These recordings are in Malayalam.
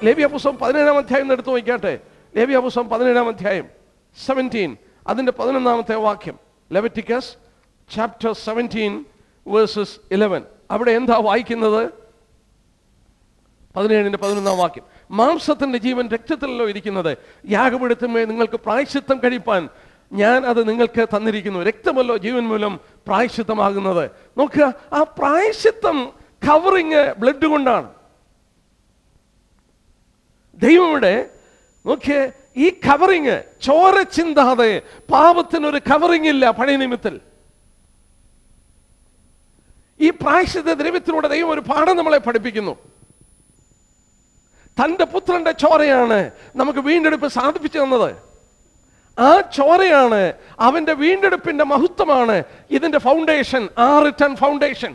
ലേവ്യ പുസ്തകം 17-ാം അധ്യായം എടുത്തു നോക്കിയാട്ടെ. ലേവ്യ പുസ്തകം 17-ാം അധ്യായം 17 അതിന്റെ 11-ാമത്തെ വാക്യം. Leviticus chapter 17 versus 11. അവിടെ എന്താ വായിക്കുന്നത്? 17-ന്റെ 11-ാം വാക്യം. മാംസത്തിന്റെ ജീവൻ രക്തത്തിലല്ലോ ഇരിക്കുന്നത്, യാഗപീഠത്തിന്മേൽ നിങ്ങൾക്ക് പ്രായശ്ചിത്തം കഴിപ്പാൻ ഞാൻ അത് നിങ്ങൾക്ക് തന്നിരിക്കുന്നു. രക്തമല്ലോ ജീവൻ മൂലം പ്രായശ്ചിത്തമാകുന്നത്. നോക്കുക, ആ പ്രായശ്ചിത്തം കവറിങ് ബ്ലഡ് കൊണ്ടാണ്. ദൈവയുടെ നോക്കിയ ഈ കവറിങ്, ചോര ചിന്താതെ പാപത്തിനൊരു കവറിങ് ഇല്ല പഴയ നിയമത്തിൽ. ഈ പ്രായശ്ചിത്ത ദ്രവ്യത്തിലൂടെ ദൈവം ഒരു പാഠം നമ്മളെ പഠിപ്പിക്കുന്നു. തൻ്റെ പുത്രന്റെ ചോരയാണ് നമുക്ക് വീണ്ടെടുപ്പ് സാധിപ്പിച്ചു തന്നത്. ആ ചോരയാണ് അവന്റെ വീണ്ടെടുപ്പിന്റെ മഹത്വമാണ് ഇതിന്റെ ഫൗണ്ടേഷൻ. ആ written foundation,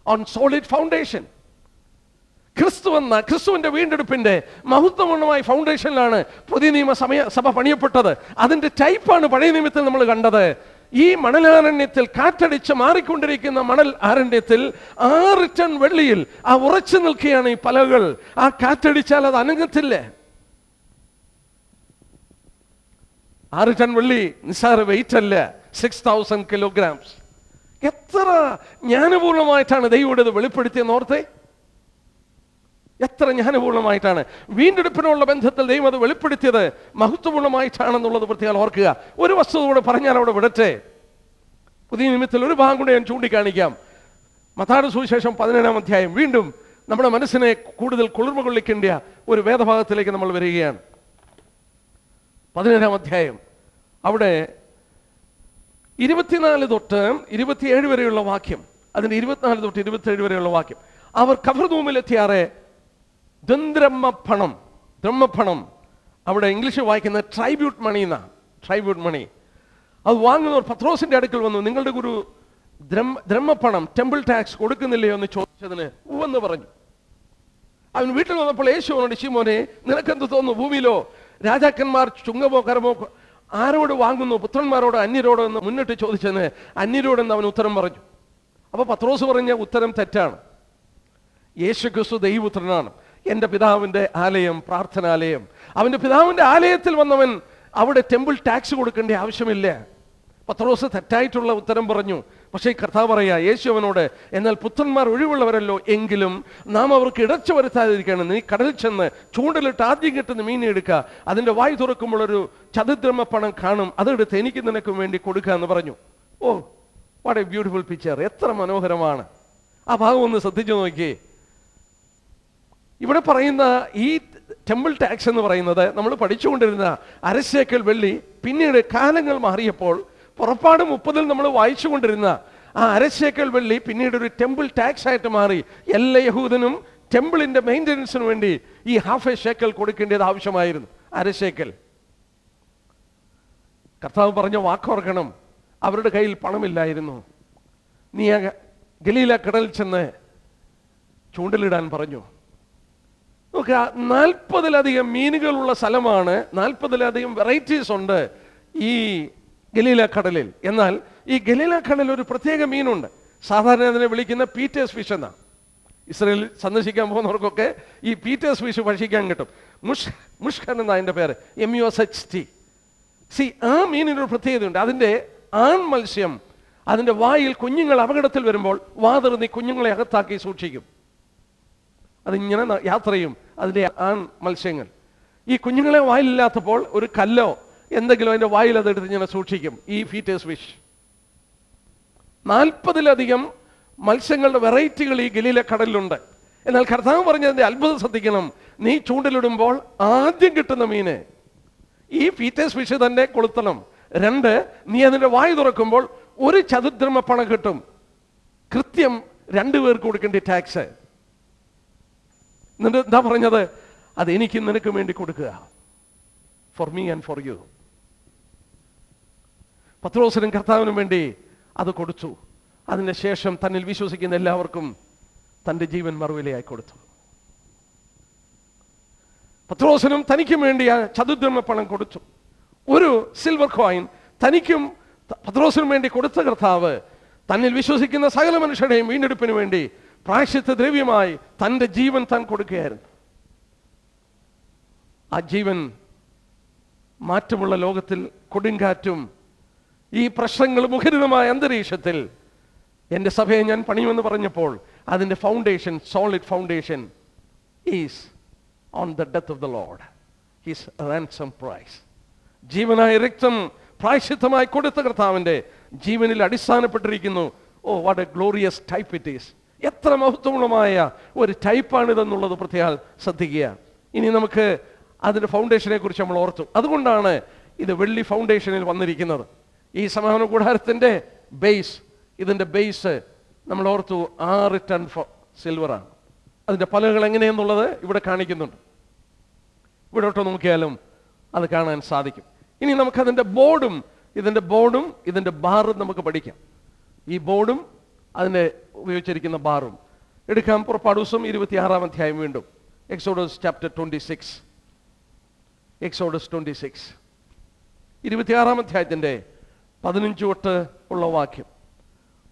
on solid foundation. ക്രിസ്തുവിന്റെ വീണ്ടെടുപ്പിന്റെ മഹത്വപൂർണ്ണമായ ഫൗണ്ടേഷനിലാണ് പുതിയ നിയമ സഭ പണിയപ്പെട്ടത്. അതിന്റെ ടൈപ്പാണ് പഴയ നിയമത്തിൽ നമ്മൾ കണ്ടത്. ഈ മണലാരണ്യത്തിൽ, കാറ്റടിച്ച് മാറിക്കൊണ്ടിരിക്കുന്ന മണൽ ആരണ്യത്തിൽ 6 ടൺ വെള്ളിയിൽ ആ ഉറച്ചു നിൽക്കുകയാണ് ഈ പലകൾ. ആ കാറ്റടിച്ചാൽ അത് അനങ്ങത്തില്ല. 6 ടൺ വെള്ളി നിസ്സാര വെയിറ്റ് അല്ല, 6000 kilograms. എത്ര ജ്ഞാനപൂർണമായിട്ടാണ് ദൈവം ഇത് വെളിപ്പെടുത്തിയെന്ന് ഓർത്തേ. എത്ര ജ്ഞാനപൂർണമായിട്ടാണ് വീണ്ടെടുപ്പിനുള്ള ബന്ധത്തിൽ ദൈവം അത് വെളിപ്പെടുത്തിയത് മഹത്വപൂർണമായിട്ടാണെന്നുള്ളത് പ്രത്യേകം ഓർക്കുക. ഒരു വസ്തുത കൂടെ പറഞ്ഞാൽ അവിടെ വിടട്ടെ. പുതിയ നിയമത്തിൽ ഒരു ഭാഗം കൂടെ ഞാൻ ചൂണ്ടിക്കാണിക്കാം. മത്തായിയുടെ സുവിശേഷം 17-ാം അധ്യായം. വീണ്ടും നമ്മുടെ മനസ്സിനെ കൂടുതൽ കുളിർമ കൊള്ളിക്കേണ്ട ഒരു വേദഭാഗത്തിലേക്ക് നമ്മൾ വരികയാണ്. 17-ാം അധ്യായം. അവിടെ 24 തൊട്ട് 27 വരെയുള്ള വാക്യം. അതിന്റെ 24 തൊട്ട് 27 വരെയുള്ള വാക്യം. അവർ കഫർനഹൂമിലെത്തിയാറെ ദ്രഹ്മപ്പണം, അവിടെ ഇംഗ്ലീഷ് വായിക്കുന്ന ട്രൈബ്യൂട്ട് മണി എന്നാ. ട്രൈബ്യൂട്ട് മണി അത് വാങ്ങുന്നവർ പത്രോസിന്റെ അടുക്കൽ വന്നു. നിങ്ങളുടെ ഗുരു ദ്രഹ്മപ്പണം, ടെമ്പിൾ ടാക്സ് കൊടുക്കുന്നില്ലയോ എന്ന് ചോദിച്ചതിന് ഉവ്വെന്ന് പറഞ്ഞു. അവൻ വീട്ടിൽ വന്നപ്പോൾ യേശു അവനോട്, ശിമോനെ, നിനക്കെന്ത് തോന്നുന്നു? ഭൂമിയിലോ രാജാക്കന്മാർ ചുങ്കമോ കരമോ ആരോട് വാങ്ങുന്നു? പുത്രന്മാരോട് അന്യരോടോ എന്ന് മുന്നിട്ട് ചോദിച്ചതിന് അന്യരോടെന്ന് അവൻ ഉത്തരം പറഞ്ഞു. അപ്പൊ പത്രോസ് പറഞ്ഞ ഉത്തരം തെറ്റാണ്. യേശു ക്രിസ്തു ദൈവപുത്രനാണ്. എൻ്റെ പിതാവിൻ്റെ ആലയം, പ്രാർത്ഥനാലയം. അവൻ്റെ പിതാവിൻ്റെ ആലയത്തിൽ വന്നവൻ അവിടെ ടെമ്പിൾ ടാക്സ് കൊടുക്കേണ്ട ആവശ്യമില്ല. പത്രോസ് തെറ്റായിട്ടുള്ള ഉത്തരം പറഞ്ഞു. പക്ഷേ കർത്താവ് പറയാ, യേശു അവനോട്, എന്നാൽ പുത്രന്മാർ ഒഴിവുള്ളവരല്ലോ, എങ്കിലും നാം അവർക്ക് ഇടച്ചു വരുത്താതിരിക്കണം. നീ കടലിൽ ചെന്ന് ചൂണ്ടലിട്ട് ആദ്യം കിട്ടുന്ന മീനെ എടുക്കുക, അതിൻ്റെ വായ് തുറക്കുമ്പോൾ ഒരു ചതുദ്രഹ്മപ്പണം കാണും, അതെടുത്ത് എനിക്ക് നിനക്കും വേണ്ടി കൊടുക്കുക എന്ന് പറഞ്ഞു. ഓ, വാട്ട് എ ബ്യൂട്ടിഫുൾ പിക്ചർ! എത്ര മനോഹരമാണ്! ആ ഭാഗം ഒന്ന് ശ്രദ്ധിച്ചു നോക്കിയേ. ഇവിടെ പറയുന്ന ഈ ടെമ്പിൾ ടാക്സ് എന്ന് പറയുന്നത് നമ്മൾ പഠിച്ചുകൊണ്ടിരുന്ന 1/2 ശേക്കൽ വെള്ളി, പിന്നീട് കാലങ്ങൾ മാറിയപ്പോൾ പുറപ്പാട് 30 നമ്മൾ വായിച്ചുകൊണ്ടിരുന്ന ആ 1/2 ശേക്കൽ വെള്ളി പിന്നീട് ഒരു ടെമ്പിൾ ടാക്സ് ആയിട്ട് മാറി. എല്ലാ യഹൂദനും ടെമ്പിളിന്റെ മെയിൻ്റനൻസിന് വേണ്ടി ഈ 1/2 ശേക്കൽ കൊടുക്കേണ്ടത് ആവശ്യമായിരുന്നു. 1/2 ശേക്കൽ. കർത്താവ് പറഞ്ഞ വാക്കോർക്കണം, അവരുടെ കയ്യിൽ പണമില്ലായിരുന്നു. നീ ഗലീല കടലിൽ ചെന്ന് ചൂണ്ടലിടാൻ പറഞ്ഞു. നോക്കുക, 40-ലധികം മീനുകളുള്ള സ്ഥലമാണ്, 40-ലധികം വെറൈറ്റീസ് ഉണ്ട് ഈ ഗലീല കടലിൽ. എന്നാൽ ഈ ഗലീല കടലിൽ ഒരു പ്രത്യേക മീനുണ്ട്. സാധാരണ അതിനെ വിളിക്കുന്ന പീറ്റേഴ്സ് ഫിഷ് എന്നാണ്. ഇസ്രയേൽ സന്ദർശിക്കാൻ പോകുന്നവർക്കൊക്കെ ഈ പീറ്റേഴ്സ് ഫിഷ് ഭക്ഷിക്കാൻ കിട്ടും. മുഷ്കൻ എന്നാണ് അതിൻ്റെ പേര്, MUSHT. ആ മീനിനൊരു പ്രത്യേകതയുണ്ട്. അതിൻ്റെ ആൺ മത്സ്യം അതിൻ്റെ വായിൽ കുഞ്ഞുങ്ങൾ അപകടത്തിൽ വരുമ്പോൾ വാതിർന്നി കുഞ്ഞുങ്ങളെ അകത്താക്കി സൂക്ഷിക്കും. അതിങ്ങനെ യാത്ര ചെയ്യും അതിൻ്റെ ആൺ മത്സ്യങ്ങൾ. ഈ കുഞ്ഞുങ്ങളെ വായിലില്ലാത്തപ്പോൾ ഒരു കല്ലോ എന്തെങ്കിലും അതിൻ്റെ വായിൽ അതെടുത്ത് ഇങ്ങനെ സൂക്ഷിക്കും ഈ ഫീറ്റേഴ്സ് ഫിഷ്. 40-ലധികം മത്സ്യങ്ങളുടെ വെറൈറ്റികൾ ഈ ഗലീല കടലിലുണ്ട്. എന്നാൽ കർത്താവ് പറഞ്ഞതിൻ്റെ അത്ഭുതം ശ്രദ്ധിക്കണം. നീ ചൂണ്ടലിടുമ്പോൾ ആദ്യം കിട്ടുന്ന മീന് ഈ ഫീറ്റേഴ്സ് ഫിഷ് തന്നെ കൊളുത്തണം. 2, നീ അതിൻ്റെ വായ് തുറക്കുമ്പോൾ ഒരു ചതുദ്രഹ്മപ്പണം കിട്ടും. കൃത്യം 2 പേർക്ക് കൊടുക്കേണ്ട ടാക്സ്. എന്നിട്ട് എന്താ പറഞ്ഞത്? അത് എനിക്ക് നിനക്ക് വേണ്ടി കൊടുക്കുക, for me and for you. പത്രോസിനും കർത്താവിനും വേണ്ടി അത് കൊടുത്തു. അതിന് ശേഷം തന്നിൽ വിശ്വസിക്കുന്ന എല്ലാവർക്കും തൻ്റെ ജീവൻ മറുവിലയായി കൊടുത്തു. പത്രോസിനും തനിക്കും വേണ്ടി ആ ചതുദ്രഹ്മപ്പണം കൊടുത്തു. ഒരു സിൽവർ കോയിൻ തനിക്കും പത്രോസിനും വേണ്ടി കൊടുത്ത കർത്താവ് തന്നിൽ വിശ്വസിക്കുന്ന സകല മനുഷ്യരുടെയും വീണ്ടെടുപ്പിന് വേണ്ടി പ്രായശ്ചിത്ത ദ്രവ്യമായി തൻ്റെ ജീവൻ താൻ കൊടുക്കുകയായിരുന്നു. ആ ജീവൻ മാറ്റമുള്ള ലോകത്തിൽ, കൊടുങ്കാറ്റും ഈ പ്രശ്നങ്ങൾ മുഖരിതമായ അന്തരീക്ഷത്തിൽ എൻ്റെ സഭയെ ഞാൻ പണിയുമെന്ന് പറഞ്ഞപ്പോൾ അതിൻ്റെ foundation, solid foundation is on the death of the Lord, his ransom price. ജീവനായ രക്തം പ്രായശ്ചിത്തമായി കൊടുത്ത കർത്താവിൻ്റെ ജീവനിൽ അടിസ്ഥാനപ്പെട്ടിരിക്കുന്നു. Oh, what a glorious type it is. എത്ര മഹത്വപൂർണമായ ഒരു ടൈപ്പാണിതെന്നുള്ളത് പ്രത്യേകം ശ്രദ്ധിക്കുക. ഇനി നമുക്ക് അതിൻ്റെ ഫൗണ്ടേഷനെ കുറിച്ച് നമ്മൾ ഓർത്തു. അതുകൊണ്ടാണ് ഇത് വെള്ളി ഫൗണ്ടേഷനിൽ വന്നിരിക്കുന്നത്. ഈ സമാഗമന കൂടാരത്തിൻ്റെ ബേസ്, ഇതിൻ്റെ ബേസ് നമ്മൾ ഓർത്തു 6 ടൺ സിൽവറാണ്. അതിൻ്റെ പലകൾ എങ്ങനെയെന്നുള്ളത് ഇവിടെ കാണിക്കുന്നുണ്ട്. ഇവിടോട്ട് നോക്കിയാലും അത് കാണാൻ സാധിക്കും. ഇനി നമുക്കതിൻ്റെ ബോർഡും ഇതിൻ്റെ ബാറും നമുക്ക് പഠിക്കാം. ഈ ബോർഡും അതിനെ ഉപയോഗിച്ചിരിക്കുന്ന ബാറും എടുക്കാം. പുറപ്പാട് ദിവസം 26-ാം അധ്യായം വീണ്ടും, എക്സോഡസ് ചാപ്റ്റർ 26, എക്സോഡസ് 26, 26-ാം അധ്യായത്തിൻ്റെ 15 തൊട്ട് ഉള്ള വാക്യം.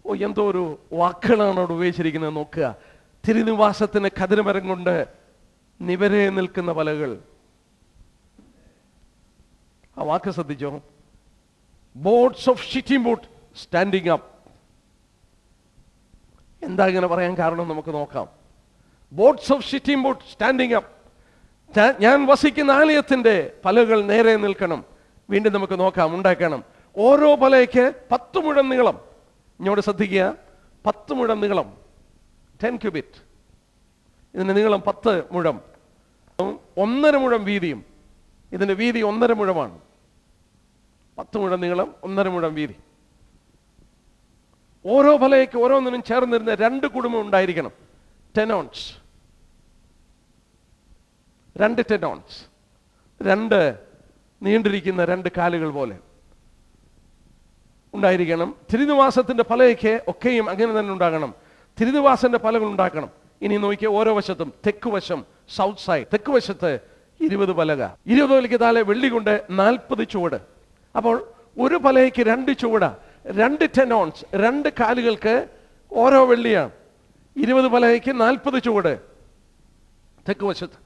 ഓ, എന്തോ ഒരു വാക്കുകളാണ് അവിടെ ഉപയോഗിച്ചിരിക്കുന്നത് നോക്കുക. തിരുനിവാസത്തിന് കതിരമരം കൊണ്ട് നിവരെ നിൽക്കുന്ന പലകൾ. ആ വാക്ക് ശ്രദ്ധിച്ചോ? Boards of shittim boat standing up. എന്താ ഇങ്ങനെ പറയാൻ കാരണം നമുക്ക് നോക്കാം. Boards of shittim boat standing up. ഞാൻ വസിക്കുന്ന ആലയത്തിൻ്റെ പലകൾ നേരെ നിൽക്കണം. വീണ്ടും നമുക്ക് നോക്കാം, ഉണ്ടാക്കണം. ഓരോ പലയ്ക്ക് 10 മുഴം നീളം. ഇങ്ങോട്ട് ശ്രദ്ധിക്കുക, 10 മുഴം നീളം, 10 ക്യൂബിറ്റ്. ഇതിൻ്റെ നീളം 10 മുഴം, 1.5 മുഴം വീതിയും. ഇതിൻ്റെ വീതി 1.5 മുഴമാണ്. 10 മുഴം നീളം, 1.5 മുഴം വീതി. ഓരോ പലയ്ക്ക് ഓരോന്നിനും ചേർന്നിരുന്ന 2 കുടുംബം ഉണ്ടായിരിക്കണം. ടെനോൺസ്, 2 ടെനോൺസ്, 2 നീണ്ടിരിക്കുന്ന 2 കാലുകൾ പോലെ ഉണ്ടായിരിക്കണം. തിരുനിവാസത്തിന്റെ പലയ്ക്ക് ഒക്കെയും അങ്ങനെ തന്നെ ഉണ്ടാകണം. തിരുനിവാസന്റെ പലകൾ ഉണ്ടാക്കണം. ഇനി നോക്കിയ ഓരോ വശത്തും, തെക്ക് വശം, സൗത്ത് സൈഡ്, തെക്ക് വശത്ത് 20 പലക, 20 പലയ്ക്ക് താഴെ വെള്ളി കൊണ്ട് 40 ചുവട്. അപ്പോൾ ഒരു പലയ്ക്ക് 2 ചുവട, 2 ടെനോൺസ്, 2 കാലുകൾക്ക് ഓരോ വെള്ളിയാണ്. 20 പലയ്ക്ക് 40 ചുവട് തെക്ക് വശത്ത്.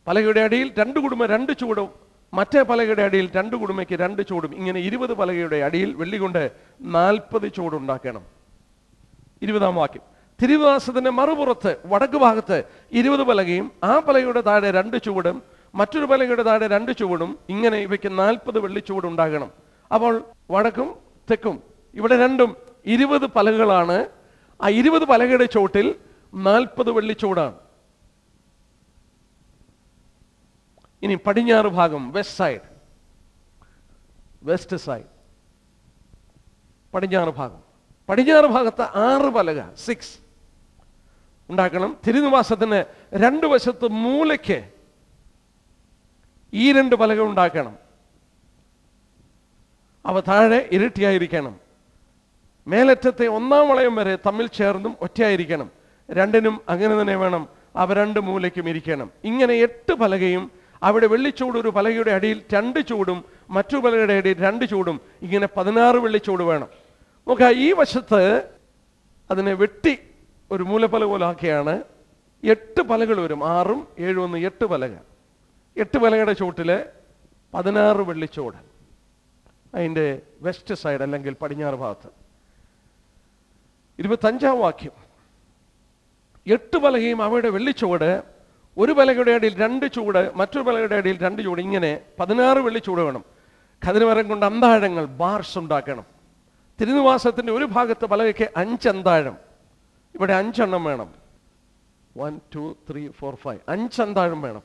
പലകയുടെ അടിയിൽ 2 കുടുംബം 2 ചുവടും, മറ്റേ പലകയുടെ അടിയിൽ 2 കുടുംബയ്ക്ക് 2 ചൂടും. ഇങ്ങനെ 20 പലകയുടെ അടിയിൽ വെള്ളി കൊണ്ട് 40 ചൂടുണ്ടാക്കണം. 20-ാം വാക്യം. തിരുനിവാസത്തിന്റെ മറുപുറത്ത് വടക്ക് ഭാഗത്ത് 20 പലകയും ആ പലകയുടെ താഴെ 2 ചുവടും മറ്റൊരു പലകയുടെ താഴെ 2 ചുവടും, ഇങ്ങനെ ഇവയ്ക്ക് 40 വെള്ളിച്ചൂട് ഉണ്ടാകണം. അപ്പോൾ വടക്കും തെക്കും ഇവിടെ രണ്ടും 20 പലകകളാണ്. ആ 20 പലകയുടെ ചോട്ടിൽ 40 വെള്ളിച്ചൂടാണ്. ഇനി പടിഞ്ഞാറ് ഭാഗം, വെസ്റ്റ് സൈഡ്, വെസ്റ്റ് സൈഡ്, പടിഞ്ഞാറ് ഭാഗം. പടിഞ്ഞാറ് ഭാഗത്ത് 6 പലക, 6 ഉണ്ടാക്കണം. തിരുനിവാസത്തിന് 2 വശത്ത് മൂലയ്ക്ക് ഈ 2 പലക ഉണ്ടാക്കണം. അവ താഴെ ഇരട്ടിയായിരിക്കണം. മേലറ്റത്തെ 1-ാം വളയം വരെ തമ്മിൽ ചേർന്നും ഒറ്റയായിരിക്കണം. 2-നും അങ്ങനെ തന്നെ വേണം. അവ 2 മൂലയ്ക്കും ഇരിക്കണം. ഇങ്ങനെ 8 പലകയും അവിടെ വെള്ളിച്ചൂട് ഒരു പലകയുടെ അടിയിൽ 2 ചൂടും മറ്റു പലകയുടെ അടിയിൽ 2 ചൂടും, ഇങ്ങനെ 16 വെള്ളിച്ചൂട് വേണം. നോക്കുക, ഈ വശത്ത് അതിനെ വെട്ടി ഒരു മൂലപ്പലക പോലെ ആക്കിയാണ് 8 പലകൾ വരും. 6ഉം 7ഉം 1 8 പലക. 8 പലകയുടെ ചൂട്ടില് 16 വെള്ളിച്ചൂട് അതിൻ്റെ വെസ്റ്റ് സൈഡ് അല്ലെങ്കിൽ പടിഞ്ഞാറ് ഭാഗത്ത്. 25-ാം വാക്യം. 8 പലകയും അവയുടെ വെള്ളിച്ചൂട്, ഒരു പലകയുടെ അടിയിൽ 2 ചൂട് മറ്റൊരു പലകയുടെ അടിയിൽ 2 ചൂട്, ഇങ്ങനെ 16 വെള്ളിച്ചൂട് വേണം. ഖദിരമരം കൊണ്ട് അന്താഴങ്ങൾ, ബാർസ് ഉണ്ടാക്കണം. തിരുനിവാസത്തിന്റെ ഒരു ഭാഗത്ത് പലകയ്ക്ക് 5 അന്താഴം, ഇവിടെ 5 എണ്ണം വേണം. 1 2 3 4 5 5 അന്താഴം വേണം.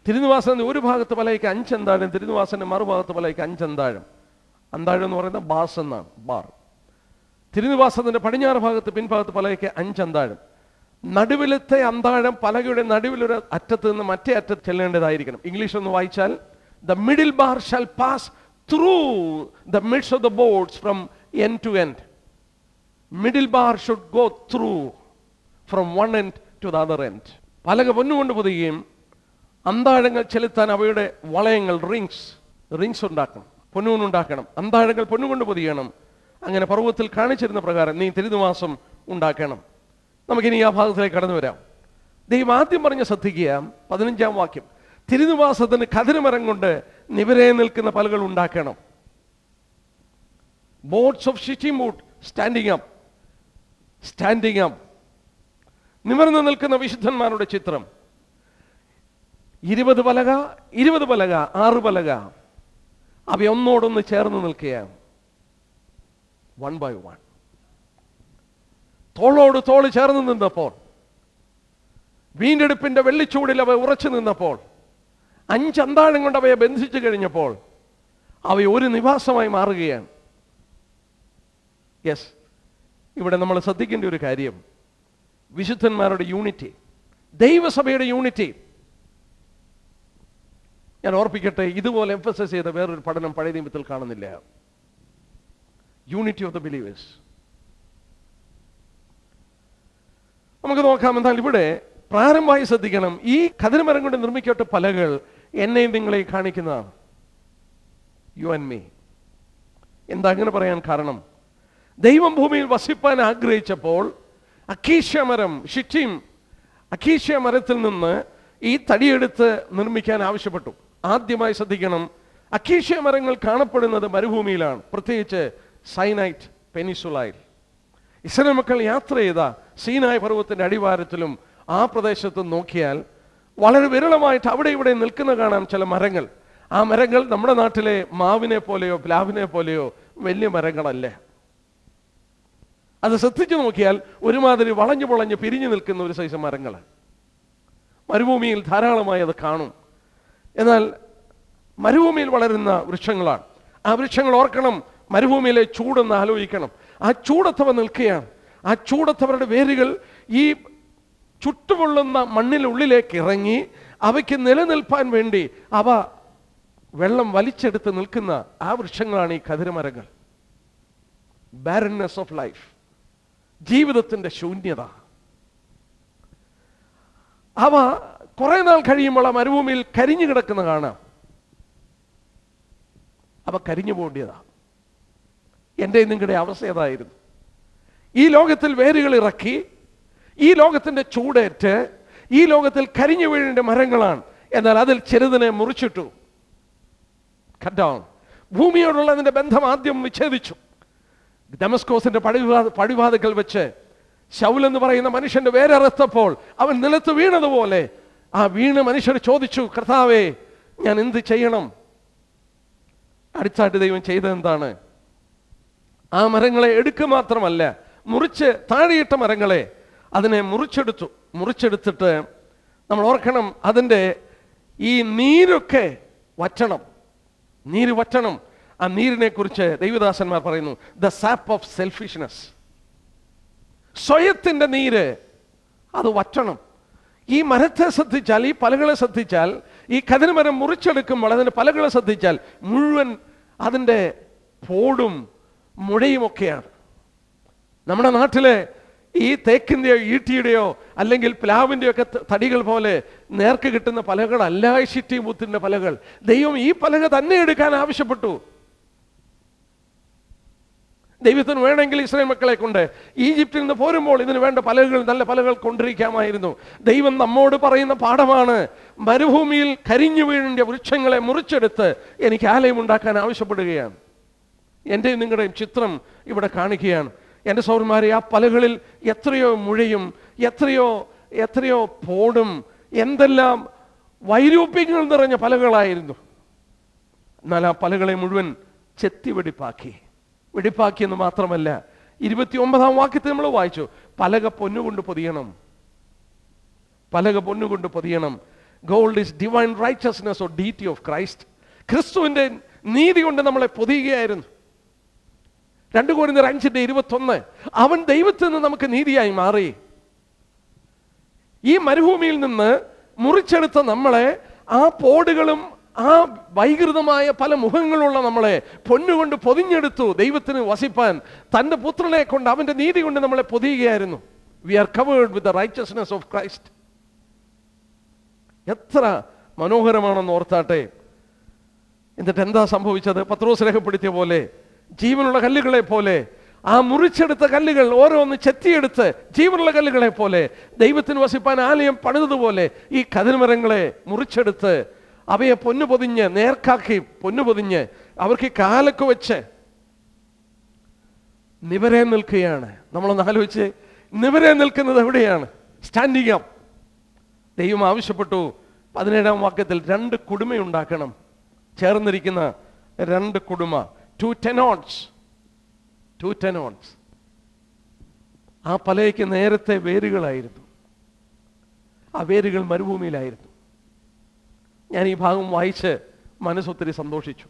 തിരുനിവാസത്തിന്റെ ഒരു ഭാഗത്ത് പലകയ്ക്ക് 5 അന്താഴം, തിരുനിവാസന്റെ മറുഭാഗത്ത് പലകയ്ക്ക് 5 അന്താഴം. അന്താഴം എന്ന് പറയുന്നത് ബാസ് എന്നാണ്, ബാർ. തിരുനിവാസത്തിന്റെ പടിഞ്ഞാറ് ഭാഗത്ത് പിൻഭാഗത്ത് പലകയ്ക്ക് 5 അന്താഴം. നടുവിലത്തെ അന്താഴം പലകയുടെ നടുവിലൊരു അറ്റത്ത് നിന്ന് മറ്റേ അറ്റത്ത് ചെല്ലേണ്ടതായിരിക്കണം. ഇംഗ്ലീഷ് ഒന്ന് വായിച്ചാൽ, the middle bar shall pass through the midst of the boards from end to end. Middle bar should go through from one end to the other end. പലക പൊന്നുകൊണ്ട് പൊതിയുകയും അന്താഴങ്ങൾ ചെലുത്താൻ അവയുടെ വളയങ്ങൾ, റിങ്സ് ഉണ്ടാക്കണം, പൊന്നുകൊണ്ടുണ്ടാക്കണം. അന്താഴങ്ങൾ പൊന്നുകൊണ്ട് പൊതിയണം. അങ്ങനെ പർവ്വതത്തിൽ കാണിച്ചിരുന്ന പ്രകാരം നീ തിരുനിവാസം ഉണ്ടാക്കണം. നമുക്കിനി ആ ഭാഗത്തിലേക്ക് കടന്നു വരാം. ദൈവം ആദ്യം പറഞ്ഞ് ശ്രദ്ധിക്കുക, 15-ാം വാക്യം, തിരുനിവാസത്തിന് ഖദിരമരം കൊണ്ട് നിവരെ നിൽക്കുന്ന പലകൾ ഉണ്ടാക്കണം. Boards of shittim wood standing up, standing up, നിവർന്നു നിൽക്കുന്ന വിശുദ്ധന്മാരുടെ ചിത്രം. 20 പലക, 20 പലക, 6 പലക, അവയൊന്നോടൊന്ന് ചേർന്ന് നിൽക്കുകയാണ്. 1 by 1 തോളോട് തോള് ചേർന്ന് നിന്നപ്പോൾ, വീണ്ടെടുപ്പിന്റെ വെള്ളിച്ചൂടിൽ അവ ഉറച്ചു നിന്നപ്പോൾ, 5 അന്താഴം കൊണ്ട് അവയെ ബന്ധിച്ചു കഴിഞ്ഞപ്പോൾ അവ ഒരു നിവാസമായി മാറുകയാണ്. യെസ്, ഇവിടെ നമ്മൾ ശ്രദ്ധിക്കേണ്ട ഒരു കാര്യം, വിശുദ്ധന്മാരുടെ യൂണിറ്റി, ദൈവസഭയുടെ യൂണിറ്റി. ഞാൻ ഓർപ്പിക്കട്ടെ, ഇതുപോലെ എംഫസൈസ് ചെയ്ത വേറൊരു പഠനം പഴയ നിയമത്തിൽ കാണുന്നില്ല. Unity of the believers. നമുക്ക് നോക്കാം. എന്നാൽ ഇവിടെ പ്രാരംഭമായി ശ്രദ്ധിക്കണം, ഈ ഖദിരമരം കൊണ്ട് നിർമ്മിക്കപ്പെട്ട പലകൾ എന്നെയും നിങ്ങളെയും കാണിക്കുന്നതാണ്. You and me. എന്താ അങ്ങനെ പറയാൻ കാരണം? ദൈവം ഭൂമിയിൽ വസിപ്പാൻ ആഗ്രഹിച്ചപ്പോൾ അക്കീഷ്യ മരം, ഷിറ്റിം അക്കീഷ്യ മരത്തിൽ നിന്ന് ഈ തടിയെടുത്ത് നിർമ്മിക്കാൻ ആവശ്യപ്പെട്ടു. ആദ്യമായി ശ്രദ്ധിക്കണം, അക്കീഷ്യ മരങ്ങൾ കാണപ്പെടുന്നത് മരുഭൂമിയിലാണ്, പ്രത്യേകിച്ച് സൈനൈറ്റ് പെനിസുലയിൽ. ഇസ്രായേൽ മക്കൾ യാത്ര ചെയ്ത സീനായ് പർവ്വതത്തിന്റെ അടിവാരത്തിലും ആ പ്രദേശത്ത് നോക്കിയാൽ വളരെ വിരളമായിട്ട് അവിടെ ഇവിടെ നിൽക്കുന്ന കാണാം ചില മരങ്ങൾ. ആ മരങ്ങൾ നമ്മുടെ നാട്ടിലെ മാവിനെ പോലെയോ പ്ലാവിനെ പോലെയോ വലിയ മരങ്ങളല്ല. അത് ശ്രദ്ധിച്ചു നോക്കിയാൽ ഒരുമാതിരി വളഞ്ഞു പൊളഞ്ഞ് പിരിഞ്ഞു നിൽക്കുന്ന ഒരു സൈസ് മരങ്ങൾ മരുഭൂമിയിൽ ധാരാളമായി അത് കാണും. എന്നാൽ മരുഭൂമിയിൽ വളരുന്ന വൃക്ഷങ്ങളാണ്. ആ വൃക്ഷങ്ങൾ ഓർക്കണം, മരുഭൂമിയിലെ ചൂടെന്ന് ആലോചിക്കണം. ആ ചൂടത്തവ നിൽക്കുകയാണ്. ആ ചൂടത്തവരുടെ വേരുകൾ ഈ ചുട്ടുപൊള്ളുന്ന മണ്ണിനുള്ളിലേക്ക് ഇറങ്ങി അവയ്ക്ക് നിലനിൽപ്പാൻ വേണ്ടി അവ വെള്ളം വലിച്ചെടുത്ത് നിൽക്കുന്ന ആ വൃക്ഷങ്ങളാണ് ഈ ഖദിരമരങ്ങൾ. ബാരൻനെസ് ഓഫ് ലൈഫ്, ജീവിതത്തിന്റെ ശൂന്യത. അവ കുറെ നാൾ കഴിയുമ്പോൾ ആ മരുഭൂമിയിൽ കരിഞ്ഞു കിടക്കുന്ന കാണാം. അവ കരിഞ്ഞു പോകേണ്ടതാ. എൻ്റെ നിങ്ങളുടെ അവസ്ഥ ഏതായിരുന്നു? ഈ ലോകത്തിൽ വേരുകൾ ഇറക്കി, ഈ ലോകത്തിന്റെ ചൂടേറ്റ്, ഈ ലോകത്തിൽ കരിഞ്ഞു വീഴേണ്ട മരങ്ങളാണ്. എന്നാൽ അതിൽ ചെറുതിനെ മുറിച്ചിട്ടു. Cut down. ഭൂമിയോടുള്ള അതിന്റെ ബന്ധം ആദ്യം വിച്ഛേദിച്ചു. ദമസ്കോസിന്റെ പടിവാതിക്കൽ വെച്ച് ശൗൽ എന്ന് പറയുന്ന മനുഷ്യന്റെ വേരറുത്തപ്പോൾ അവൻ നിലത്ത് വീണതുപോലെ ആ വീണ് മനുഷ്യർ ചോദിച്ചു, കർത്താവേ, ഞാൻ എന്ത് ചെയ്യണം? അടുത്തായിട്ട് ദൈവം ചെയ്തതെന്താണ്? ആ മരങ്ങളെ എടുക്കുക മാത്രമല്ല, മുറിച്ച് താഴെയിട്ട മരങ്ങളെ അതിനെ മുറിച്ചെടുത്തിട്ട് നമ്മൾ ഓർക്കണം, അതിൻ്റെ ഈ നീരൊക്കെ വറ്റണം. നീര് വറ്റണം. ആ നീരിനെ കുറിച്ച് ദൈവദാസന്മാർ പറയുന്നു, ദ സാപ്പ് ഓഫ് സെൽഫിഷ്നെസ്. സ്വയത്തിന്റെ നീര് അത് വറ്റണം. ഈ മരത്തെ ശ്രദ്ധിച്ചാൽ, ഈ പലകളെ ശ്രദ്ധിച്ചാൽ, ഈ ഖദിരമരം മുറിച്ചെടുക്കുമ്പോൾ അതിന്റെ പലകളെ ശ്രദ്ധിച്ചാൽ മുഴുവൻ അതിൻ്റെ പോടും മുഴയും ഒക്കെയാണ്. നമ്മുടെ നാട്ടിലെ ഈ തേക്കിന്റെയോ ഈട്ടിയുടെയോ അല്ലെങ്കിൽ പ്ലാവിൻ്റെയോ ഒക്കെ തടികൾ പോലെ നേർക്ക് കിട്ടുന്ന പലകളല്ല ഈ ഷിറ്റി ബൂത്തിന്റെ പലകൾ. ദൈവം ഈ പലക തന്നെ എടുക്കാൻ ആവശ്യപ്പെട്ടു. ദൈവത്തിന് വേണമെങ്കിൽ ഇസ്രായേൽ മക്കളെ കൊണ്ട് ഈജിപ്തിൽ നിന്ന് പോരുമ്പോൾ ഇതിന് വേണ്ട പലകൾ, നല്ല പലകൾ കൊണ്ടിരിക്കാമായിരുന്നു. ദൈവം നമ്മോട് പറയുന്ന പാഠമാണ്, മരുഭൂമിയിൽ കരിഞ്ഞു വീഴേണ്ട വൃക്ഷങ്ങളെ മുറിച്ചെടുത്ത് എനിക്ക് ആലയം ഉണ്ടാക്കാൻ ആവശ്യപ്പെടുകയാണ്. എൻ്റെയും നിങ്ങളുടെയും ചിത്രം ഇവിടെ കാണിക്കുകയാണ്. എൻ്റെ സഹോദരന്മാരെ, ആ പലകളിൽ എത്രയോ മുഴയും എത്രയോ പോടും എന്തെല്ലാം വൈരൂപ്യങ്ങൾ നിറഞ്ഞ പലകളായിരുന്നു. എന്നാൽ ആ പലകളെ മുഴുവൻ ചെത്തി വെടിപ്പാക്കിയെന്ന് മാത്രമല്ല, 29-ാം വാക്യത്തിൽ നമ്മൾ വായിച്ചു, പലക പൊന്നുകൊണ്ട് പൊതിയണം. Gold is divine righteousness or deity of Christ. ക്രിസ്തുവിന്റെ നീതി കൊണ്ട് നമ്മളെ പൊതിയുകയായിരുന്നു. 2 കൊരിന്ത്യർ 5:21, അവൻ ദൈവത്തിൽ നിന്ന് നമുക്ക് നീതിയായി മാറി. ഈ മരുഭൂമിയിൽ നിന്ന് മുറിച്ചെടുത്ത നമ്മളെ, ആ പോടുകളും ആ വൈകൃതമായ പല മുഖങ്ങളുള്ള നമ്മളെ പൊന്നുകൊണ്ട് പൊതിഞ്ഞെടുത്തു. ദൈവത്തിന് വസിപ്പാൻ തൻ്റെ പുത്രനെ കൊണ്ട്, അവന്റെ നീതി കൊണ്ട് നമ്മളെ പൊതിയുകയായിരുന്നു. We are covered with the righteousness of Christ. എത്ര മനോഹരമാണെന്ന് ഓർത്താട്ടെ. എന്നിട്ട് എന്താ സംഭവിച്ചത്? പത്രോസ് രേഖപ്പെടുത്തിയ പോലെ, ജീവനുള്ള കല്ലുകളെ പോലെ ആ മുറിച്ചെടുത്ത കല്ലുകൾ ഓരോന്ന് ചെത്തിയെടുത്ത് ജീവനുള്ള കല്ലുകളെ പോലെ ദൈവത്തിന് വസിപ്പാൻ ആലയം പണിതതുപോലെ ഈ കതിർമരങ്ങളെ മുറിച്ചെടുത്ത് അവയെ പൊന്നു പൊതിഞ്ഞ് നേർക്കാക്കി പൊന്നു പൊതിഞ്ഞ് അവർക്ക് കാലൊക്കെ വെച്ച് നിവരെ നിൽക്കുകയാണ്. നമ്മളൊന്ന് ആലോചിച്ച്, നിവരെ നിൽക്കുന്നത് എവിടെയാണ്? Standing up. ദൈവം ആവശ്യപ്പെട്ടു 17-ാം വാക്യത്തിൽ 2 കുടുമയുണ്ടാക്കണം. ചേർന്നിരിക്കുന്ന 2 കുടുമ, 2 tenons. ആ പലയ്ക്ക് നേരത്തെ വേരുകളായിരുന്നു. ആ വേരുകൾ മരുഭൂമിയിലായിരുന്നു. ഞാൻ ഈ ഭാഗം വായിച്ച് മനസ്സൊത്തിരി സന്തോഷിച്ചു.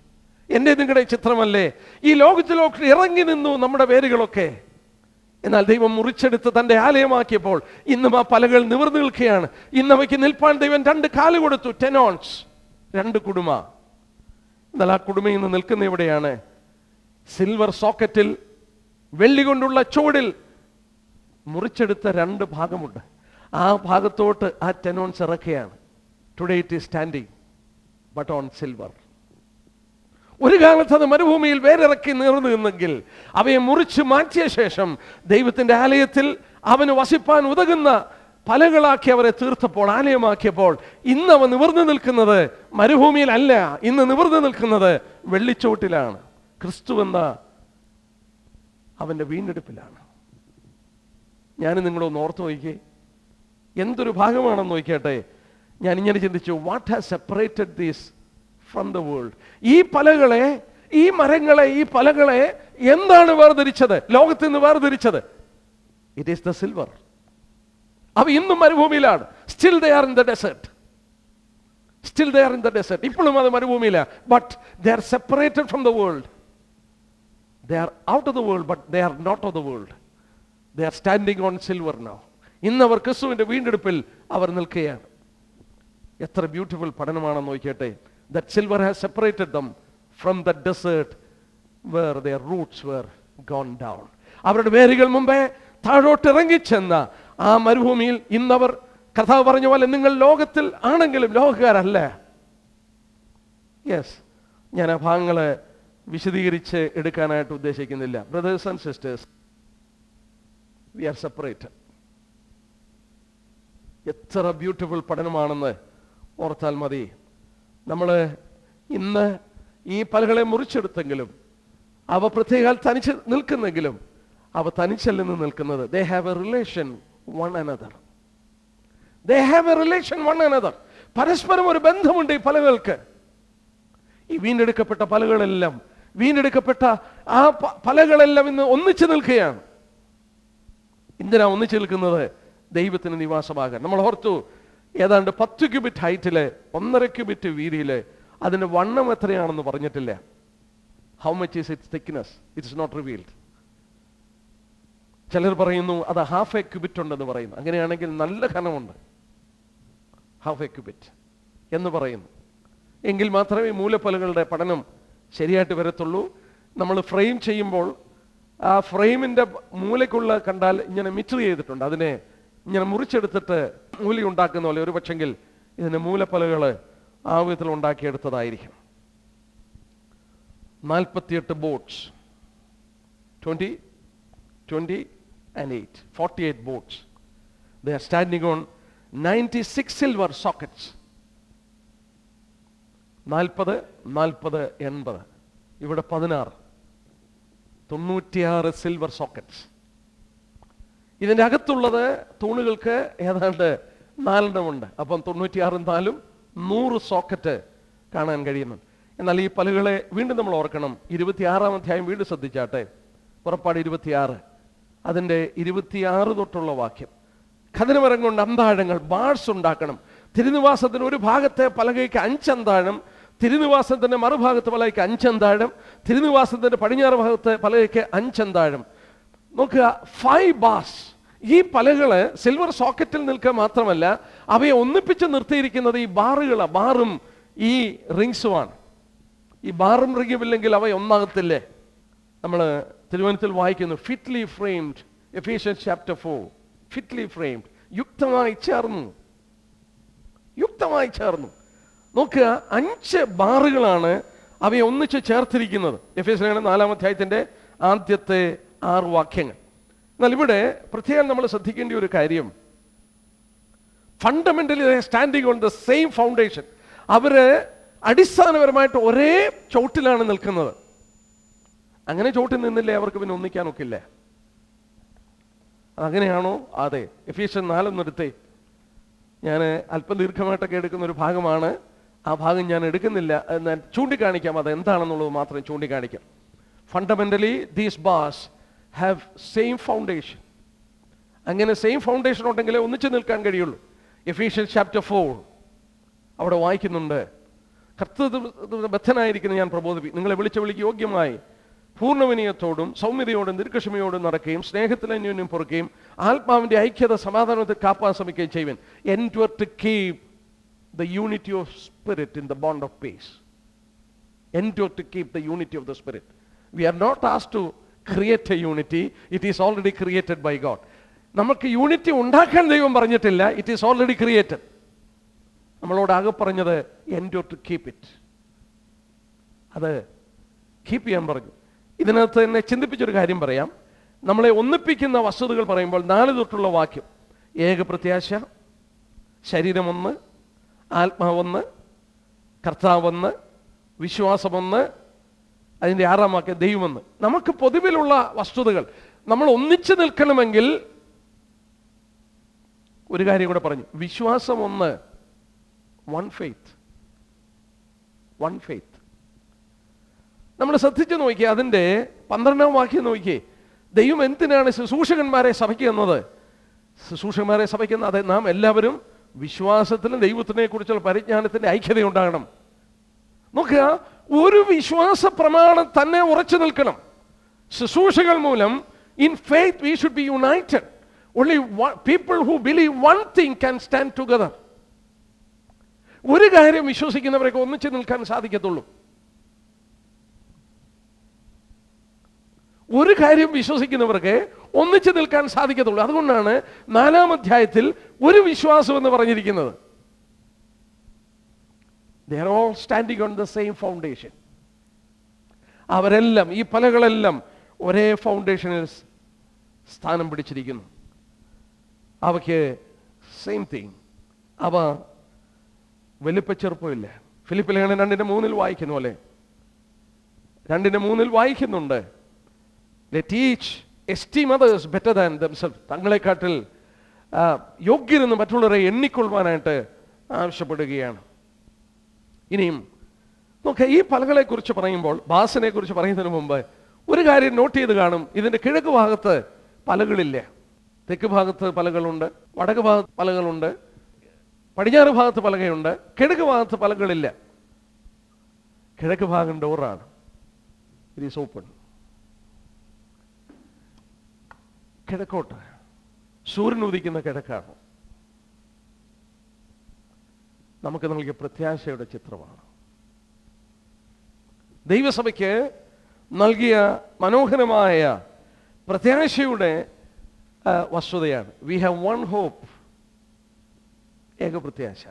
എൻ്റെ നിങ്ങളുടെ ചിത്രമല്ലേ? ഈ ലോകത്തിലൊക്കെ ഇറങ്ങി നിന്നു നമ്മുടെ വേരുകളൊക്കെ. എന്നാൽ ദൈവം മുറിച്ചെടുത്ത് തൻ്റെ ആലയമാക്കിയപ്പോൾ ഇന്നും ആ പലകൾ നിവർന്നു നിൽക്കുകയാണ്. ഇന്നവയ്ക്ക് നിൽപ്പാൻ ദൈവം 2 കാല് കൊടുത്തു. ടെനോൺസ്, 2 കുടുമ. എന്നാൽ ആ കുടുമയിൽ നിന്ന് നിൽക്കുന്ന എവിടെയാണ്? സിൽവർ സോക്കറ്റിൽ, വെള്ളി കൊണ്ടുള്ള ചുവടിൽ മുറിച്ചെടുത്ത 2 ഭാഗമുണ്ട്. ആ ഭാഗത്തോട്ട് ആ ടെനോൺസ് ഇറക്കുകയാണ്. Today it is standing but on silver. ഒരു കാലത്ത് അത് മരുഭൂമിയിൽ വേരിറക്കി നിറഞ്ഞു നിന്നെങ്കിൽ അവയെ മുറിച്ച് മാറ്റിയ ശേഷം ദൈവത്തിൻ്റെ ആലയത്തിൽ അവന് വസിപ്പാൻ ഉതകുന്ന പലകളാക്കി അവരെ തീർത്തപ്പോൾ, ആലയമാക്കിയപ്പോൾ ഇന്ന് അവൻ നിവർന്നു നിൽക്കുന്നത് മരുഭൂമിയിലല്ല. ഇന്ന് നിവർന്നു നിൽക്കുന്നത് വെള്ളിച്ചോട്ടിലാണ്. ക്രിസ്തു എന്ന അവൻ്റെ വീണ്ടെടുപ്പിലാണ്. ഞാൻ നിങ്ങളൊന്ന് ഓർത്ത് നോക്കിക്കേ, എന്തൊരു ഭാഗമാണെന്ന് നോക്കിയാട്ടെ. ഞാൻ ഇങ്ങനെ ചിന്തിച്ചു, what has separated these from the world? ഈ പലകളെ, ഈ മരങ്ങളെ, ഈ പലകളെ എന്താണ് വേർതിരിച്ചത്? ലോകത്തിൽ നിന്ന് വേർതിരിച്ചത് ഇറ്റ് ഈസ് ദ സിൽവർ. അവ ഇന്നും മരുഭൂമിയിലാണ്. Still they are in the desert. Still they are in the desert. ഇപ്പോഴും അത് മരുഭൂമിയിലാണ്. But they are separated from the world. They are out of the world but they are not of the world. They are standing on silver now. ഇന്ന് അവർ ക്രിസ്തുവിന്റെ വീണ്ടെടുപ്പിൽ അവർ നിൽക്കുകയാണ്. എത്ര ബ്യൂട്ടിഫുൾ പഠനമാണെന്ന് നോക്കിയട്ടെ. That silver has separated them from the desert where their roots were gone down. അവരുടെ വേരുകൾ മുമ്പേ താഴോട്ട് ഇറങ്ങിച്ചെന്ന ആ മരുഭൂമിയിൽ ഇന്നവർ, കർത്താവ് പറഞ്ഞ പോലെ, നിങ്ങൾ ലോകത്തിൽ ആണെങ്കിലും ലോകക്കാരല്ല. യെസ്, ഞാൻ ആ ഭാഗങ്ങളെ വിശദീകരിച്ച് എടുക്കാനായിട്ട് ഉദ്ദേശിക്കുന്നില്ല. Brothers and sisters, we are separated. എത്ര ബ്യൂട്ടിഫുൾ പഠനമാണെന്ന് ഓർത്താൽ മതി. നമ്മൾ ഇന്ന് ഈ പലകളെ മുറിച്ചെടുത്തെങ്കിലും അവ പ്രത്യേകം തനിച്ച് നിൽക്കുന്നെങ്കിലും അവ തനിച്ചല്ലെന്ന് നിൽക്കുന്നത്. They have A relation one another. They have A relation one another. പരസ്പരം ഒരു ബന്ധമുണ്ട് ഈ പലകൾക്ക്. ഈ വീണ്ടെടുക്കപ്പെട്ട പലകളെല്ലാം, വീണ്ടെടുക്കപ്പെട്ട ആ പലകളെല്ലാം ഇന്ന് ഒന്നിച്ചു നിൽക്കുകയാണ്. എന്തിനാ ഒന്നിച്ചു നിൽക്കുന്നത്? ദൈവത്തിന് നിവാസമാകാൻ. നമ്മൾ ഓർത്തു, ഏതാണ്ട് 10 ക്യൂബിറ്റ് ഹൈറ്റില് 1.5 ക്യൂബിറ്റ് വീതിയില് അതിന്റെ വണ്ണം എത്രയാണെന്ന് പറഞ്ഞിട്ടില്ല. How much is its thickness? It's not revealed. ചിലർ പറയുന്നു അത് 1/2 ക്യൂബിറ്റ് ഉണ്ടെന്ന് പറയുന്നു. അങ്ങനെയാണെങ്കിൽ നല്ല ഘനമുണ്ട്. 1/2 ക്യൂബിറ്റ് എന്ന് പറയുന്നു. എങ്കിൽ മാത്രമേ മൂലപ്പലകളുടെ പഠനം ശരിയായിട്ട് വരത്തുള്ളൂ. നമ്മൾ ഫ്രെയിം ചെയ്യുമ്പോൾ ആ ഫ്രെയിമിന്റെ മൂലയ്ക്കുള്ള കണ്ടാൽ ഇങ്ങനെ മിക്സ് ചെയ്തിട്ടുണ്ട്. അതിനെ ഇങ്ങനെ മുറിച്ചെടുത്തിട്ട് മൂല ഉണ്ടാക്കുന്ന പോലെ ഒരു പക്ഷെങ്കിൽ ഇതിന്റെ മൂലപ്പലകൾ ആ വിധത്തിൽ ഉണ്ടാക്കിയെടുത്തതായിരിക്കും. 48 boats, 20 and 8, 48 boats. They are standing on 96 silver sockets. 40, 80. ഇവിടെ 16, 96 സിൽവർ സോക്കറ്റ്സ്. ഇതിൻ്റെ അകത്തുള്ളത് തൂണുകൾക്ക് ഏതാണ്ട് 4 ഉണ്ട്. അപ്പം 96 4 100 സോക്കറ്റ് കാണാൻ കഴിയുന്നുണ്ട്. എന്നാൽ ഈ പലകളെ വീണ്ടും നമ്മൾ ഓർക്കണം. 26-ാം അധ്യായം വീണ്ടും ശ്രദ്ധിച്ചാട്ടെ. പുറപ്പാട് 26 അതിൻ്റെ 26 തൊട്ടുള്ള വാക്യം. ഖദനമരം കൊണ്ട് അന്താഴങ്ങൾ, ബാഴ്സ് ഉണ്ടാക്കണം. തിരുനിവാസത്തിന് ഒരു ഭാഗത്തെ പലകയ്ക്ക് 5 അന്താഴം, തിരുനിവാസത്തിന്റെ മറുഭാഗത്ത് പലകയ്ക്ക് 5 അന്താഴം, തിരുനിവാസത്തിന്റെ പടിഞ്ഞാറ് ഭാഗത്തെ പലകയ്ക്ക് 5 അന്താഴം. നോക്കുക, 5 ബാസ്. ഈ പലകള് സിൽവർ സോക്കറ്റിൽ നിൽക്കുക മാത്രമല്ല, അവയെ ഒന്നിപ്പിച്ച് നിർത്തിയിരിക്കുന്നത് ഈ ബാറുകളാണ്. ബാറും ഈ റിങ്സുമാണ്. ഈ ബാറും റിങ്ങും ഇല്ലെങ്കിൽ അവ ഒന്നാകത്തില്ലേ. നമ്മൾ തിരുവനന്തപുരത്തിൽ വായിക്കുന്നു, ഫിറ്റ്ലി ഫ്രെയിംഡ്. എഫീഷ്യൻസ് ചാപ്റ്റർ 4, ഫിറ്റ്ലി ഫ്രെയിംഡ്, യുക്തമായി ചേർന്നു, യുക്തമായി ചേർന്നു. നോക്കുക, 5 ബാറുകളാണ് അവയെ ഒന്നിച്ച് ചേർത്തിരിക്കുന്നത്. എഫേസ്യർ 4-ാം അധ്യായത്തിന്റെ ആദ്യത്തെ 6 വാക്യങ്ങൾ. എന്നാൽ ഇവിടെ പ്രത്യേകം നമ്മൾ ശ്രദ്ധിക്കേണ്ട ഒരു കാര്യം, fundamentally standing on the same foundation. അവര് അടിസ്ഥാനപരമായിട്ട് ഒരേ ചോട്ടിലാണ് നിൽക്കുന്നത്. അങ്ങനെ ചോട്ടിൽ നിന്നില്ലേ അവർക്ക് പിന്നെ ഒന്നിക്കാനൊക്കില്ല. അതങ്ങനെയാണോ? അതെ. എഫീഷ്യൻ 4 ഞാൻ അല്പം ദീർഘമായിട്ടൊക്കെ എടുക്കുന്ന ഒരു ഭാഗമാണ്. ആ ഭാഗം ഞാൻ എടുക്കുന്നില്ല, എന്നാൽ ചൂണ്ടിക്കാണിക്കാം അത് എന്താണെന്നുള്ളത് മാത്രം ചൂണ്ടിക്കാണിക്കാം. Fundamentally these bars have same foundation. അങ്ങനെ സെയിം ഫൗണ്ടേഷൻ ഉണ്ടെങ്കിലേ ഒന്നിച്ചു നിൽക്കാൻ കഴിയുള്ളൂ. എഫീഷ്യൻ ചാപ്റ്റർ 4 അവിടെ വായിക്കുന്നുണ്ട്, കർത്തൃബദ്ധനായിരിക്കുന്ന ഞാൻ നിങ്ങളെ വിളിക്ക് യോഗ്യമായി പൂർണ്ണവിനയത്തോടും സൗമ്യതയോടും ദീർഘക്ഷമയോടും നടക്കുകയും സ്നേഹത്തിൽ അന്യോന്യം പൊറുക്കുകയും ആത്മാവിന്റെ ഐക്യത സമാധാനത്തിൽ കാപ്പാൻ ശ്രമിക്കുകയും ചെയ്യുവാൻ. Endure to keep the unity of spirit in the bond of peace. Endure to keep the unity of the spirit. We are not asked to create a unity. It is already created by God. നമുക്ക് യൂണിറ്റി ഉണ്ടാക്കാൻ ദൈവം പറഞ്ഞിട്ടില്ല. It is already created. നമ്മളോട് ആകെ പറഞ്ഞത് endure to keep it. അത് കീപ്പ് ചെയ്യാൻ പറഞ്ഞു. ഇതിനകത്ത് എന്നെ ചിന്തിപ്പിച്ചൊരു കാര്യം പറയാം. നമ്മളെ ഒന്നിപ്പിക്കുന്ന വസ്തുതകൾ പറയുമ്പോൾ 4 തൊട്ടുള്ള വാക്യം, ഏകപ്രത്യാശ, ശരീരമൊന്ന്, ആത്മാവൊന്ന്, കർത്താവൊന്ന്, വിശ്വാസമൊന്ന്, അതിൻ്റെ 6ാം വാക്യം ദൈവമെന്ന്. നമുക്ക് പൊതുവിലുള്ള വസ്തുതകൾ. നമ്മൾ ഒന്നിച്ചു നിൽക്കണമെങ്കിൽ ഒരു കാര്യം കൂടെ പറഞ്ഞു, വിശ്വാസം ഒന്ന്, വൺ ഫെയ്ത്ത്. നമ്മൾ ശ്രദ്ധിച്ചു നോക്കിയേ, അതിൻ്റെ 12ാം വാക്യം നോക്കിയേ. ദൈവം എന്തിനാണ് ശുശ്രൂഷകന്മാരെ സഭയ്ക്ക് എന്നത്? ശുശ്രൂഷകന്മാരെ സഭയ്ക്കുന്ന അതെ, നാം എല്ലാവരും വിശ്വാസത്തിലും ദൈവത്തിനെ കുറിച്ചുള്ള പരിജ്ഞാനത്തിന്റെ ഐക്യതയുണ്ടാകണം. നോക്കുക, ഒരു വിശ്വാസ പ്രമാണം തന്നെ ഉറച്ചു നിൽക്കണം. ശുശ്രൂഷകൾ മൂലം in faith we should be united. Only people who believe one thing can stand together. ഒരു കാര്യം വിശ്വസിക്കുന്നവരൊക്കെ ഒന്നിച്ചു നിൽക്കാൻ സാധിക്കത്തുള്ളൂ. ഒരു കാര്യം വിശ്വസിക്കുന്നവർക്ക് ഒന്നിച്ചു നിൽക്കാൻ സാധിക്കത്തുള്ളൂ. അതുകൊണ്ടാണ് 4ാം അധ്യായത്തിൽ ഒരു വിശ്വാസം എന്ന് പറഞ്ഞിരിക്കുന്നത്. They are all standing on the same foundation. അവരെല്ലാം, ഈ പലകളെല്ലാം ഒരേ ഫൗണ്ടേഷനിൽ സ്ഥാനം പിടിച്ചിരിക്കുന്നു. അവയ്ക്ക് സെയിം തിങ്, അവ വലിപ്പച്ചെറുപ്പമില്ല. ഫിലിപ്പിലെ 2:3 വായിക്കുന്ന പോലെ, 2:3 വായിക്കുന്നുണ്ട്, let each esteem others better than themselves. തങ്ങളെക്കാട്ടിൽ യോഗ്യരെന്ന് മറ്റുള്ളവരെ എണ്ണിക്കൊള്ളുവാനായിട്ട് ആവശ്യപ്പെടുകയാണ്. ഇനിയും നോക്കുക, ഈ പലകളെ കുറിച്ച് പറയുമ്പോൾ, ബാസിനെ കുറിച്ച് പറയുന്നതിന് മുമ്പ് ഒരു കാര്യം നോട്ട് ചെയ്ത് കാണും. ഇതിന്റെ കിഴക്ക് ഭാഗത്ത് പലകളില്ല. തെക്ക് ഭാഗത്ത് പലകളുണ്ട്, വടക്ക് ഭാഗത്ത് പലകളുണ്ട്, പടിഞ്ഞാറ് ഭാഗത്ത് പലകയുണ്ട്, കിഴക്ക് ഭാഗത്ത് പലകളില്ല. കിഴക്ക് ഭാഗം ഡോറാണ്, ഇറ്റ് ഈസ് ഓപ്പൺ. കിഴക്കോട്ട് സൂര്യൻ ഉദിക്കുന്ന കിഴക്കാണ്. നമുക്ക് നൽകിയ പ്രത്യാശയുടെ ചിത്രമാണ്. ദൈവസഭയ്ക്ക് നൽകിയ മനോഹരമായ പ്രത്യാശയുടെ വസ്തുതയാണ്. വി ഹാവ് വൺ ഹോപ്പ്, ഏകപ്രത്യാശ.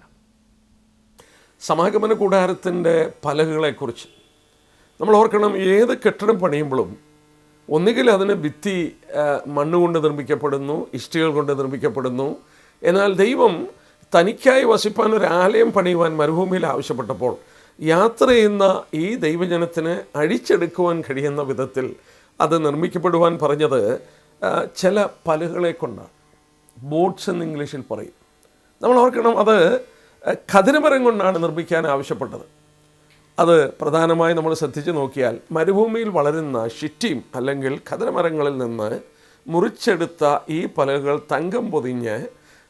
സമാഗമന കൂടാരത്തിൻ്റെ പലകകളെക്കുറിച്ച് നമ്മൾ ഓർക്കണം, ഏത് കെട്ടിടം പണിയുമ്പോഴും ഒന്നുകിൽ അതിന് ഭിത്തി മണ്ണുകൊണ്ട് നിർമ്മിക്കപ്പെടുന്നു, ഇഷ്ടികൾ കൊണ്ട് നിർമ്മിക്കപ്പെടുന്നു. എന്നാൽ ദൈവം തനിക്കായി വസിപ്പാൻ ഒരു ആലയം പണിയുവാൻ മരുഭൂമിയിൽ ആവശ്യപ്പെട്ടപ്പോൾ യാത്ര ചെയ്യുന്ന ഈ ദൈവജനത്തിന് അഴിച്ചെടുക്കുവാൻ കഴിയുന്ന വിധത്തിൽ അത് നിർമ്മിക്കപ്പെടുവാൻ പറഞ്ഞത് ചില പലകളെ കൊണ്ടാണ്. ബോട്ട്സ് എന്ന് ഇംഗ്ലീഷിൽ പറയും. നമ്മൾ ഓർക്കണം, അത് ഖദിരമരം കൊണ്ടാണ് നിർമ്മിക്കാൻ ആവശ്യപ്പെട്ടത്. അത് പ്രധാനമായി നമ്മൾ ശ്രദ്ധിച്ച് നോക്കിയാൽ മരുഭൂമിയിൽ വളരുന്ന ഷിറ്റീം അല്ലെങ്കിൽ ഖദിരമരങ്ങളിൽ നിന്ന് മുറിച്ചെടുത്ത ഈ പലകൾ തങ്കം പൊതിഞ്ഞ്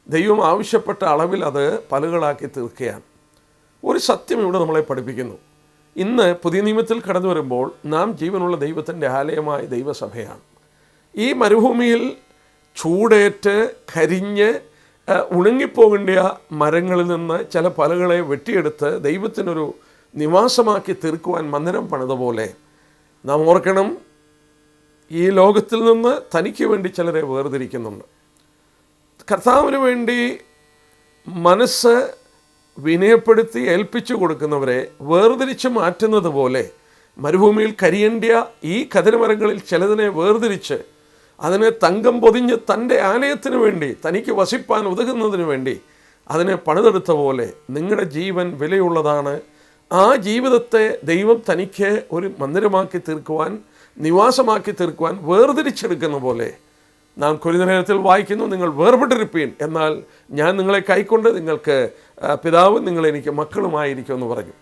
ദൈവം ആവശ്യപ്പെട്ട അളവിൽ അത് പലകളാക്കി തീർക്കുകയാണ്. ഒരു സത്യം ഇവിടെ നമ്മളെ പഠിപ്പിക്കുന്നു. ഇന്ന് പുതിയ നിയമത്തിൽ കടന്നു വരുമ്പോൾ നാം ജീവനുള്ള ദൈവത്തിൻ്റെ ആലയമായ ദൈവസഭയാണ്. ഈ മരുഭൂമിയിൽ ചൂടേറ്റ് കരിഞ്ഞ് ഉണങ്ങിപ്പോകേണ്ട മരങ്ങളിൽ നിന്ന് ചില പലകളെ വെട്ടിയെടുത്ത് ദൈവത്തിനൊരു നിവാസമാക്കി തീർക്കുവാൻ മന്ദിരം പണിതുപോലെ നാം ഓർക്കണം, ഈ ലോകത്തിൽ നിന്ന് തനിക്ക് വേണ്ടി ചിലരെ വേർതിരിക്കുന്നുണ്ട്. കർത്താവിന് വേണ്ടി മനസ്സ് വിനയപ്പെടുത്തി ഏൽപ്പിച്ചു കൊടുക്കുന്നവരെ വേർതിരിച്ച് മാറ്റുന്നത് പോലെ മരുഭൂമിയിൽ കരിയേണ്ട ഈ കതിരമരങ്ങളിൽ ചിലതിനെ വേർതിരിച്ച് അതിനെ തങ്കം പൊതിഞ്ഞ് തൻ്റെ ആലയത്തിന് വേണ്ടി തനിക്ക് വസിപ്പാൻ ഉതകുന്നതിന് വേണ്ടി അതിനെ പണിതെടുത്ത പോലെ നിങ്ങളുടെ ജീവൻ വിലയുള്ളതാണ്. ആ ജീവിതത്തെ ദൈവം തനിക്ക് ഒരു മന്ദിരമാക്കി തീർക്കുവാൻ, നിവാസമാക്കി തീർക്കുവാൻ വേർതിരിച്ചെടുക്കുന്ന പോലെ നാം കൊരിന്ത്യലേഖനത്തിൽ വായിക്കുന്നു, നിങ്ങൾ വേർപെട്ടിരിപ്പീൻ, എന്നാൽ ഞാൻ നിങ്ങളെ കൈക്കൊണ്ട് നിങ്ങൾക്ക് പിതാവ്, നിങ്ങൾ എനിക്ക് മക്കളുമായിരിക്കുമെന്ന് പറഞ്ഞു.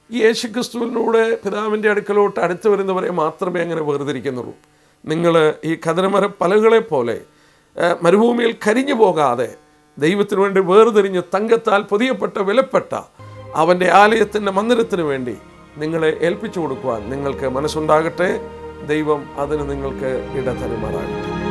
ഈ യേശുക്രിസ്തുവിനൂടെ പിതാവിൻ്റെ അടുക്കലോട്ട് അടുത്ത് വരുന്നവരെ മാത്രമേ അങ്ങനെ വേർതിരിക്കുന്നുള്ളൂ. നിങ്ങൾ ഈ കദനമര പലകളെ പോലെ മരുഭൂമിയിൽ കരിഞ്ഞു പോകാതെ ദൈവത്തിനു വേണ്ടി വേർതിരിഞ്ഞ് തങ്കത്താൽ പൊതിയപ്പെട്ട വിലപ്പെട്ട അവൻ്റെ ആലയത്തിൻ്റെ മന്ദിരത്തിന് വേണ്ടി നിങ്ങളെ ഏൽപ്പിച്ചു കൊടുക്കുവാൻ നിങ്ങൾക്ക് മനസ്സുണ്ടാകട്ടെ. ദൈവം അതിന് നിങ്ങൾക്ക് ഇടതരുമാറാകട്ടെ.